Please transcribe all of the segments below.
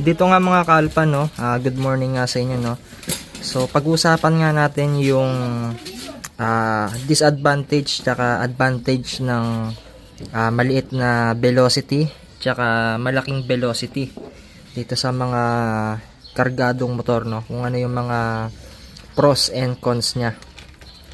dito nga mga kalpa, no, good morning nga sa inyo, no. So pag-usapan nga natin yung disadvantage tsaka advantage ng maliit na velocity tsaka malaking velocity dito sa mga kargadong motor, no, kung ano yung mga pros and cons nya.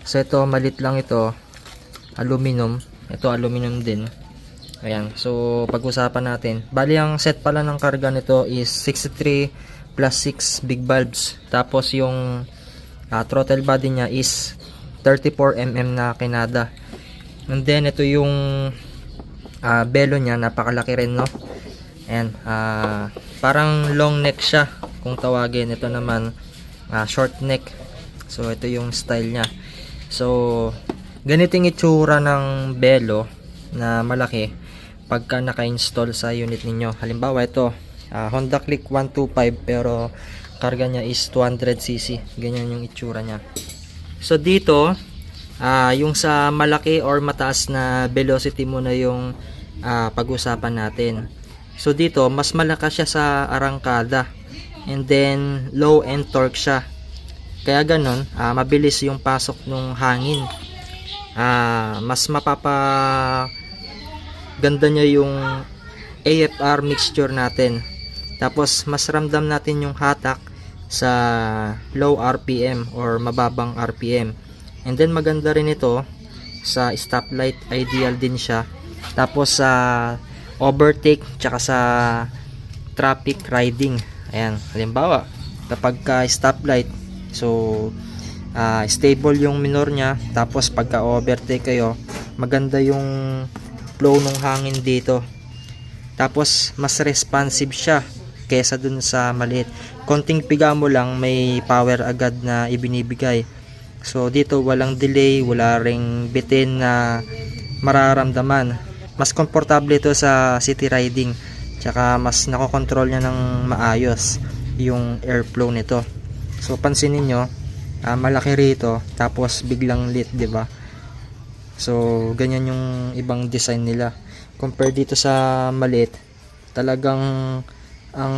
So ito, maliit lang ito, aluminum, ito aluminum din. Ayan, so pag-usapan natin. Bali ang set pala ng karga nito is 63 plus 6 big bulbs. Tapos yung throttle body niya is 34mm na kinada. And then ito yung belo niya, napakalaki rin, no. Ayan, parang long neck siya kung tawagin. Ito naman short neck. So ito yung style niya. So ganiting itsura ng belo na malaki pagka naka-install sa unit ninyo. Halimbawa ito, Honda Click 125 pero karga niya is 200cc. Ganyan yung itsura niya. So dito, yung sa malaki or mataas na velocity muna yung pag-usapan natin. So dito, mas malakas siya sa arangkada. And then, low end torque siya. Kaya ganun, mabilis yung pasok ng hangin. Mas ganda niya yung AFR mixture natin. Tapos mas ramdam natin yung hatak sa low RPM or mababang RPM. And then maganda rin ito sa stoplight, ideal din siya. Tapos sa overtake tsaka sa traffic riding. Ayan, halimbawa kapag ka stoplight, so stable yung minor nya. Tapos pagka overtake kayo, maganda yung flow ng hangin dito. Tapos mas responsive siya kesa dun sa maliit. Konting piga mo lang, may power agad na ibinibigay. So dito walang delay, wala ring bitin na mararamdaman. Mas komportable ito sa city riding. Tsaka mas nakokontrol niya ng maayos yung airflow nito. So pansinin nyo, malaki rito tapos biglang lit, 'di ba? So ganyan yung ibang design nila. Compare dito sa maliit, talagang ang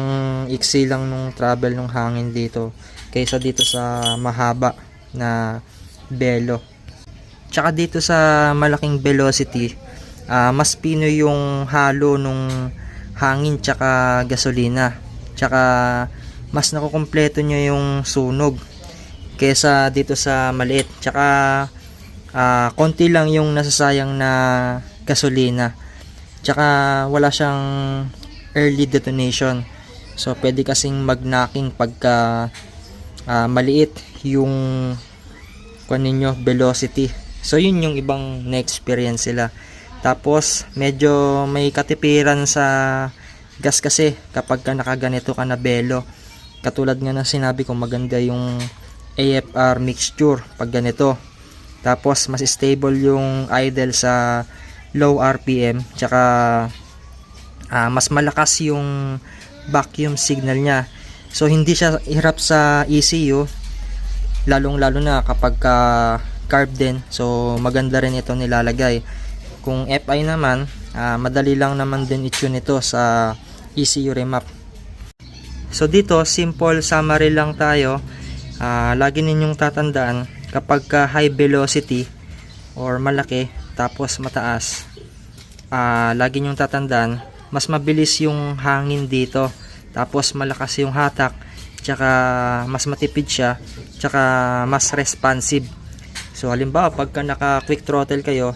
iksi lang nung travel ng hangin dito kaysa dito sa mahaba na belo. Tsaka dito sa malaking velocity, mas pinoy yung halo nung hangin tsaka gasolina. Tsaka mas nakukumpleto nyo yung sunog kaysa dito sa maliit. Tsaka konti lang yung nasasayang na gasolina. Tsaka wala siyang early detonation. So pwede kasing mag-knocking pagka maliit yung ninyo velocity. So yun yung ibang na-experience sila. Tapos medyo may katipiran sa gas kasi kapag ka nakaganito ka na belo. Katulad nga ng sinabi ko, maganda yung AFR mixture pag ganito. Tapos mas stable yung idle sa low RPM. Tsaka mas malakas yung vacuum signal niya. So hindi siya hirap sa ECU, lalong lalo na kapag carb din. So maganda rin ito nilalagay. Kung FI naman, madali lang naman din i-tune ito sa ECU remap. So dito, simple summary lang tayo. Lagi ninyong tatandaan, kapag high velocity or malaki tapos mataas, lagi ninyong tatandaan, mas mabilis yung hangin dito, tapos malakas yung hatak, tsaka mas matipid siya, tsaka mas responsive. So halimbawa pagka naka quick throttle kayo,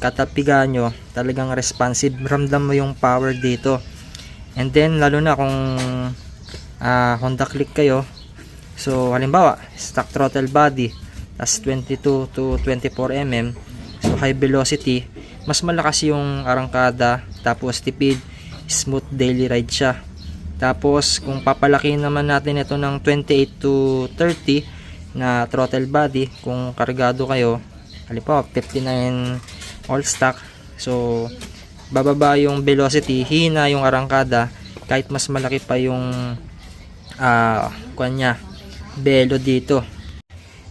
katapigan nyo, talagang responsive, ramdam mo yung power dito. And then lalo na kung Honda Click kayo, so halimbawa stock throttle body tas 22 to 24mm, so high velocity, mas malakas yung arangkada, tapos tipid, smooth daily ride siya. Tapos kung papalaki naman natin ito ng 28 to 30 na throttle body, kung kargado kayo, halimbawa 59 all stock, so bababa yung velocity, hina yung arangkada, kahit mas malaki pa yung belo dito.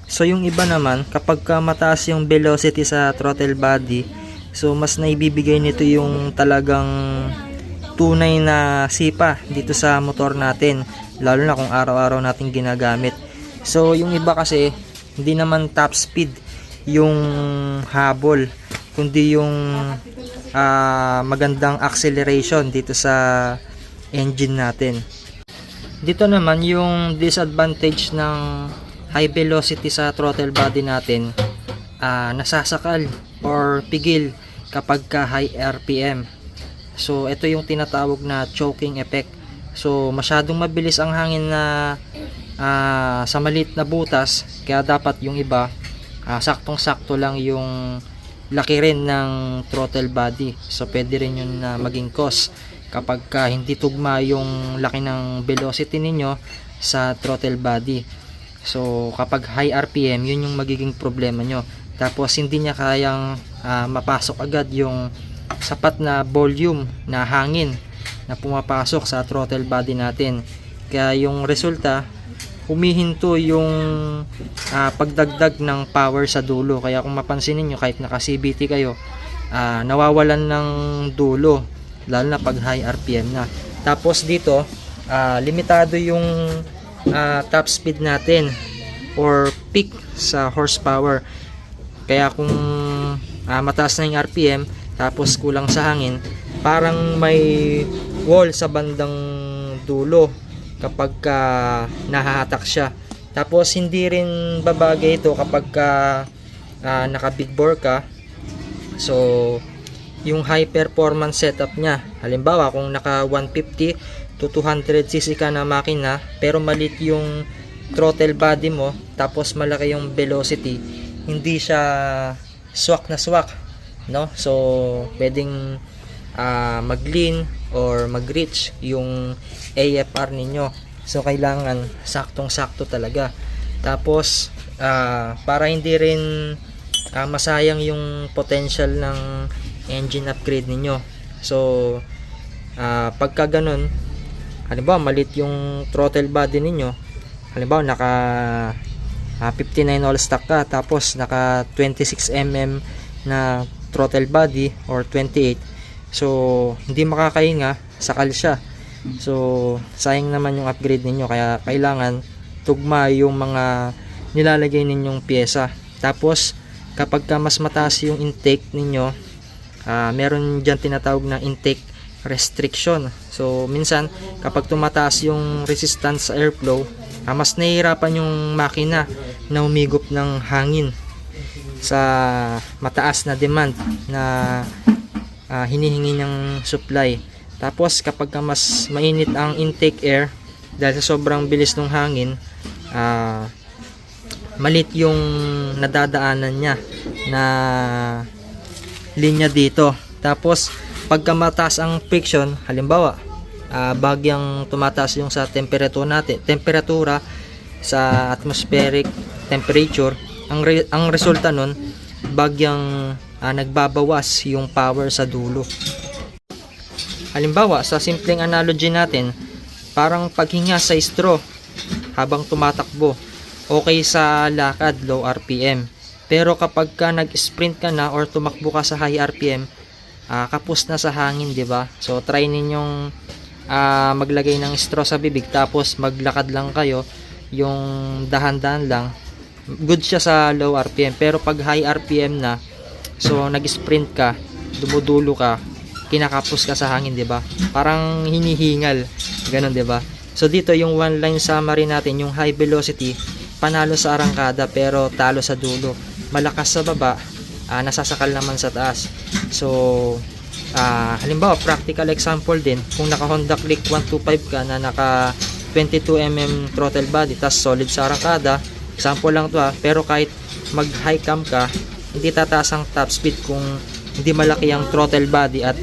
So yung iba naman, kapag mataas yung velocity sa throttle body, so mas naibibigay nito yung talagang tunay na sipa dito sa motor natin, lalo na kung araw-araw natin ginagamit. So yung iba kasi hindi naman top speed yung habol, kundi yung magandang acceleration dito sa engine natin. Dito naman yung disadvantage ng high velocity sa throttle body natin, nasasakal or pigil kapag ka high RPM. So ito yung tinatawag na choking effect. So masyadong mabilis ang hangin na sa maliit na butas, kaya dapat yung iba saktong-sakto lang yung laki rin ng throttle body. So pwede rin yun na maging cause kapag ka hindi tugma yung laki ng velocity ninyo sa throttle body. So kapag high RPM, yun yung magiging problema nyo. Tapos hindi niya kayang mapasok agad yung sapat na volume na hangin na pumapasok sa throttle body natin. Kaya yung resulta, humihinto yung pagdagdag ng power sa dulo. Kaya kung mapansin niyo, kahit naka CVT kayo, nawawalan ng dulo, lalo na pag high RPM na. Tapos dito, limitado yung top speed natin or peak sa horsepower. Kaya kung mataas na yung RPM tapos kulang sa hangin, parang may wall sa bandang dulo kapag nahahatak siya. Tapos hindi rin babagay ito kapag naka big bore ka. So yung high performance setup niya, halimbawa kung naka 150 to 200cc ka na makina pero maliit yung throttle body mo tapos malaki yung velocity, hindi siya swak na swak, no? So pwedeng mag-lean or mag-reach yung AFR ninyo. So kailangan saktong-sakto talaga. Tapos para hindi rin masayang yung potential ng engine upgrade ninyo. So pagka ganun, halimbawa malit yung throttle body ninyo, halimbawa naka 59 all stock ka tapos naka 26mm na throttle body or 28, so hindi makakahinga, sakal siya. So sayang naman yung upgrade ninyo. Kaya kailangan tugma yung mga nilalagay ninyong pyesa. Tapos kapag mas mataas yung intake ninyo, meron dyan tinatawag na intake restriction. So minsan kapag tumataas yung resistance sa airflow, mas nahihirapan yung makina na umigop ng hangin sa mataas na demand na hinihingi ng supply. Tapos kapag mas mainit ang intake air dahil sa sobrang bilis ng hangin, malit yung nadadaanan niya na linya dito. Tapos pagka mataas ang friction, halimbawa bagyang tumataas yung sa temperatura sa atmospheric temperature, ang resulta nun bagyang nagbabawas yung power sa dulo. Halimbawa sa simpleng analogy natin, parang paghinga sa straw habang tumatakbo, okay sa lakad low RPM, pero kapag ka nag-sprint ka na or tumakbo ka sa high RPM, kapos na sa hangin, di ba? So try ninyong maglagay ng straw sa bibig tapos maglakad lang kayo, yung dahan-dahan lang, good siya sa low RPM. Pero pag high RPM na, so nag-sprint ka, dumudulo ka, kinakapos ka sa hangin, di ba? Parang hinihingal, ganun, di ba? So dito yung one line summary natin, yung high velocity panalo sa arangkada pero talo sa dulo, malakas sa baba, nasasakal naman sa taas. So halimbawa practical example din, kung naka Honda Click 125 ka na naka 22mm throttle body tas solid sa arangkada, example lang to pero kahit mag high cam ka, hindi tataas ang top speed kung hindi malaki ang throttle body at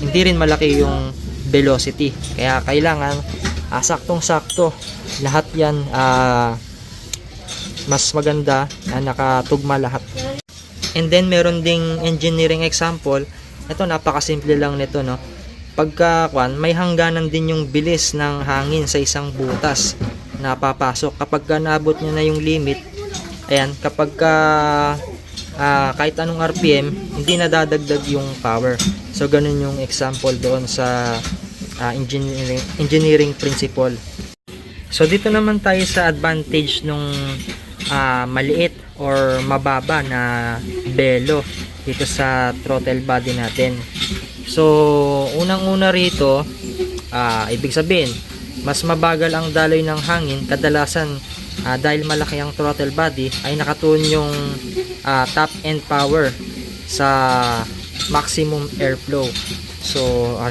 hindi rin malaki yung velocity. Kaya kailangan saktong-sakto lahat yan, mas maganda na nakatugma lahat. And then meron ding engineering example. Ito napakasimple lang nito, no. Pagka may hangganan din yung bilis ng hangin sa isang butas na papasok. Kapag naabot niya na yung limit, ayan, kapag kahit anong RPM, hindi nadadagdag yung power. So ganun yung example doon sa engineering principle. So dito naman tayo sa advantage nung maliit or mababa na belo dito sa throttle body natin. So unang-una rito, ibig sabihin mas mabagal ang daloy ng hangin. Kadalasan dahil malaki ang throttle body ay nakatuon yung top end power sa maximum airflow. So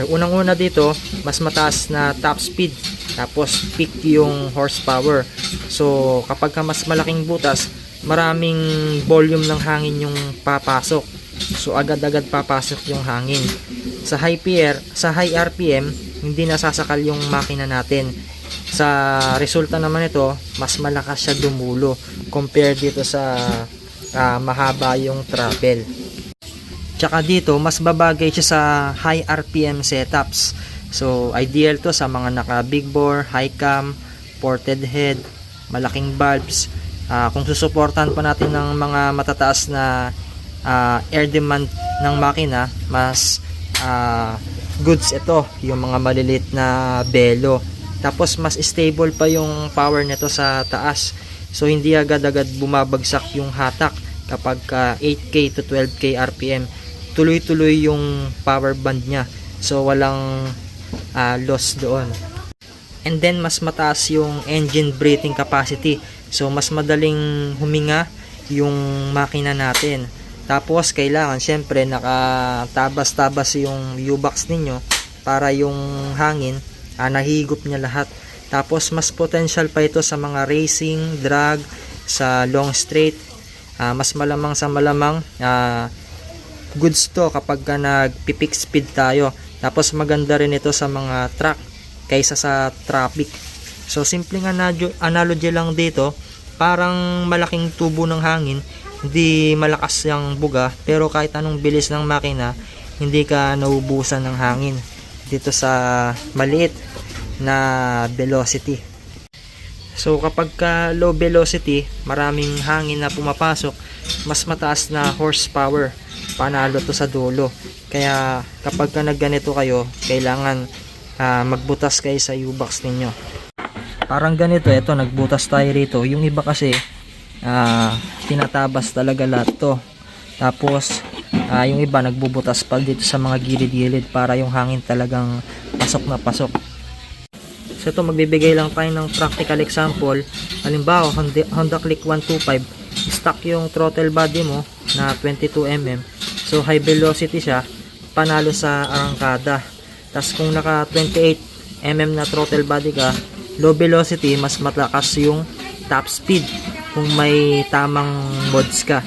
unang-una dito, mas mataas na top speed, tapos peak yung horsepower. So kapag mas malaking butas, maraming volume ng hangin yung papasok. So agad-agad papasok yung hangin. Sa high RPM, hindi nasasakal yung makina natin. Sa resulta naman ito, mas malakas siya dumulo compared dito sa mahaba yung travel. Tsaka dito, mas babagay siya sa high RPM setups. So ideal to sa mga naka big bore, high cam, ported head, malaking valves. Kung susuportahan pa natin ng mga matataas na air demand ng makina, mas goods ito, yung mga maliliit na belo. Tapos mas stable pa yung power nito sa taas. So hindi agad-agad bumabagsak yung hatak kapag 8K to 12K RPM. Tuloy-tuloy yung power band niya. So walang loss doon. And then mas mataas yung engine breathing capacity. So mas madaling huminga yung makina natin. Tapos kailangan syempre nakatabas-tabas yung U-box ninyo para yung hangin nahigop niya lahat. Tapos mas potential pa ito sa mga racing, drag, sa long straight. Mas malamang sa malamang goods to kapag nagpipick speed tayo. Tapos maganda rin ito sa mga truck kaysa sa traffic. So simpleng analogy lang dito, parang malaking tubo ng hangin, hindi malakas yung buga, pero kahit anong bilis ng makina, hindi ka naubusan ng hangin dito sa maliit na velocity. So kapag low velocity, maraming hangin na pumapasok, mas mataas na horsepower, panalo to sa dulo. Kaya kapag nagganito kayo, kailangan magbutas kayo sa U-box ninyo. Parang ganito, ito nagbutas tayo rito. Yung iba kasi tinatabas talaga lahat to. Tapos yung iba nagbubutas pag dito sa mga gilid-gilid para yung hangin talagang pasok na pasok. So ito, magbibigay lang tayo ng practical example. Halimbawa, Honda Click 125, stock yung throttle body mo na 22mm. So high velocity siya, panalo sa arangkada. Tapos kung naka 28mm na throttle body ka, low velocity, mas malakas yung top speed kung may tamang mods ka.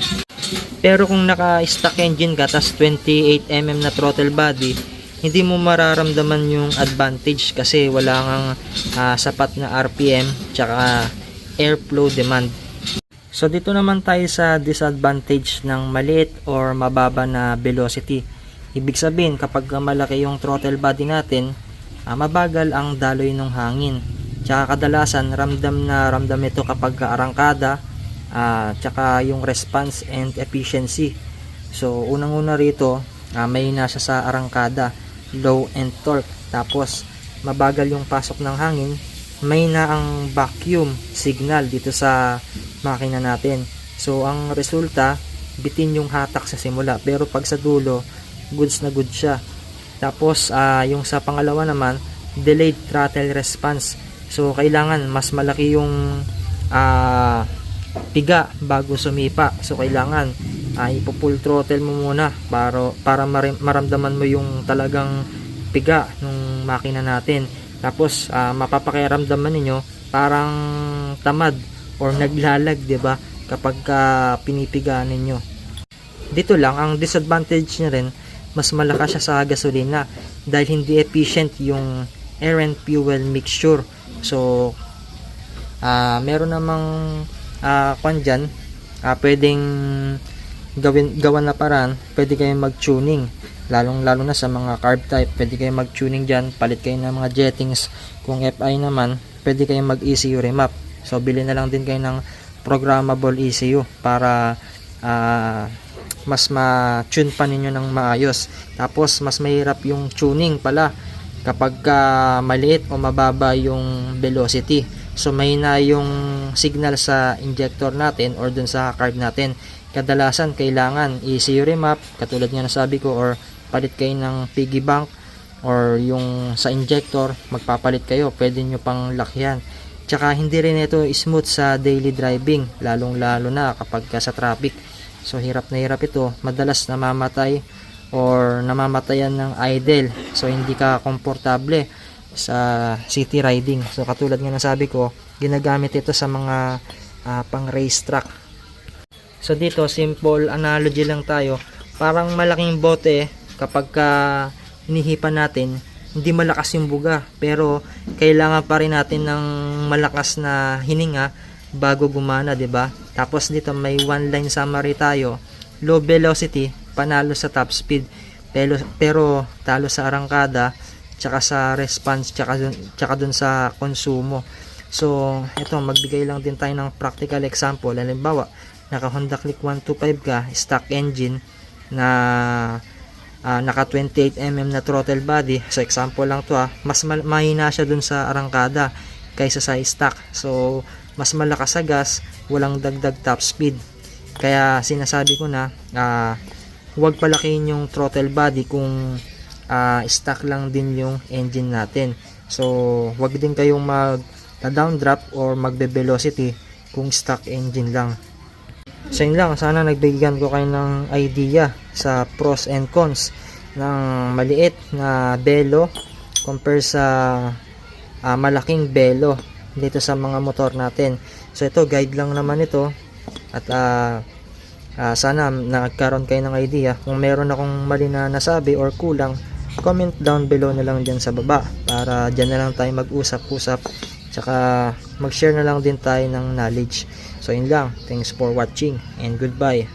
Pero kung naka stock engine ka, tapos 28mm na throttle body, hindi mo mararamdaman yung advantage kasi wala kang sapat na RPM tsaka airflow demand. So dito naman tayo sa disadvantage ng maliit or mababa na velocity. Ibig sabihin, kapag malaki yung throttle body natin, mabagal ang daloy ng hangin. Tsaka kadalasan ramdam ito kapag arangkada, tsaka yung response and efficiency. So unang-una rito, may nasa sa arangkada, low end torque. Tapos mabagal yung pasok ng hangin, may na ang vacuum signal dito sa makina natin. So ang resulta, bitin yung hatak sa simula, pero pag sa dulo, goods na good siya. Tapos yung sa pangalawa naman, delayed throttle response. So kailangan mas malaki yung piga bago sumipa. So kailangan ipo-full throttle mo muna para maramdaman mo yung talagang piga ng makina natin. Tapos mapapakiramdaman ninyo parang tamad or naglalag, 'di ba? Kapag pinipiga ninyo. Dito lang ang disadvantage niya rin, mas malakas siya sa gasolina dahil hindi efficient yung air and fuel mixture. So meron namang dyan, pwedeng gawan na paraan, pwede kayong mag-tuning, lalo na sa mga carb type, pwede kayong mag-tuning dyan, palit kayo ng mga jettings. Kung FI naman, pwede kayong mag-ECU remap. So bili na lang din kayo ng programmable ECU para mas ma-tune pa ninyo ng maayos. Tapos mas mahirap yung tuning pala kapag maliit o mababa yung velocity. So mahina yung signal sa injector natin or dun sa carb natin. Kadalasan kailangan i-zero remap, katulad nga nasabi ko, or palit kayo ng piggy bank, or yung sa injector magpapalit kayo, pwede nyo pang lakyan. Tsaka hindi rin ito smooth sa daily driving, lalong lalo na kapag sa traffic. So hirap na hirap ito, madalas namamatay or namamatayan ng idle, so hindi ka komportable sa city riding. So katulad nga nasabi ko, ginagamit ito sa mga pang race track. So dito simple analogy lang tayo, parang malaking bote kapag hinihipan natin, hindi malakas yung buga, pero kailangan pa rin natin ng malakas na hininga bago gumana, 'di ba? Tapos dito may one line summary tayo. Low velocity panalo sa top speed, pero talo sa arangkada, tsaka sa response, tsaka dun sa konsumo. So ito, magbigay lang din tayo ng practical example. Halimbawa, naka Honda Click 125 ka, stock engine na naka 28mm na throttle body. So example lang to, mas mahina siya dun sa arangkada kaysa sa stock. So mas malakas sa gas, walang dagdag top speed. Kaya sinasabi ko na huwag palakihin yung throttle body kung stock lang din yung engine natin. So huwag din kayong mag down drop or magbe-velocity kung stock engine lang. So yun lang, sana nagbigyan ko kayo ng idea sa pros and cons ng maliit na belo compare sa malaking belo dito sa mga motor natin. So ito, guide lang naman ito, at sana nagkaroon kayo ng idea. Kung meron akong mali na nasabi or kulang, comment down below na lang dyan sa baba, para dyan na lang tayo mag-usap-usap, tsaka mag-share na lang din tayo ng knowledge. So yun lang, thanks for watching and goodbye.